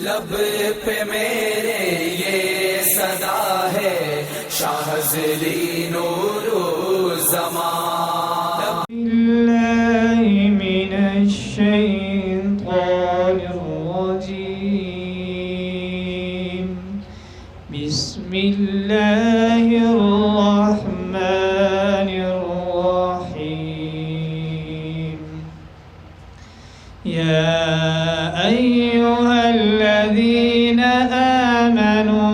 लब पे मेरे ये सदा है शाहज़ली नूरुज़्ज़मान। बिल्लाहि मिनश्शैतानिर्रजीम। बिस्मिल्लाहिर्रहमानिर्रहीम। या अय्युहल्लज़ीन आमनू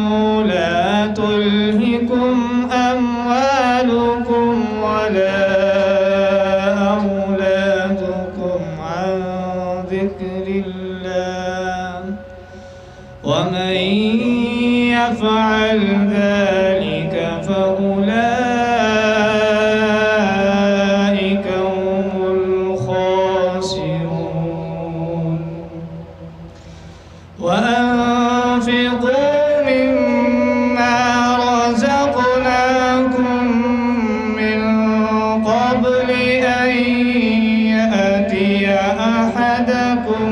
ला तुल्हिकुम अम्वालुकुम वला औलादुकुम अन ज़िक्रिल्लाह वमन यफ़अल ज़ालिक फ़उलाइक हुमुल ख़ासिरून। وأنفقوا مما رزقناكم من قبل أن يأتي أحدكم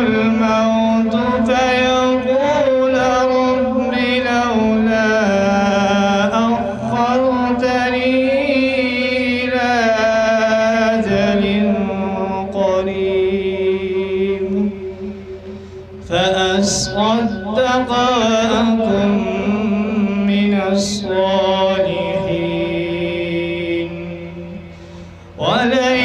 الموت فيقول رب لولا أخرتني إلى أجل قريب فأصدق وأكن من الصالحين ولن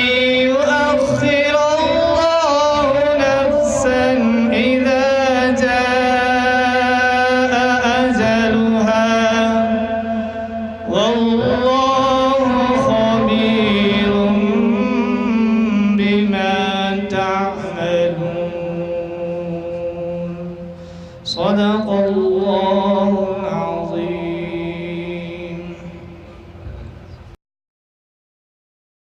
يؤخر الله نفسا إذا جاء أجلها والله خبير بما تعملون. صدق الله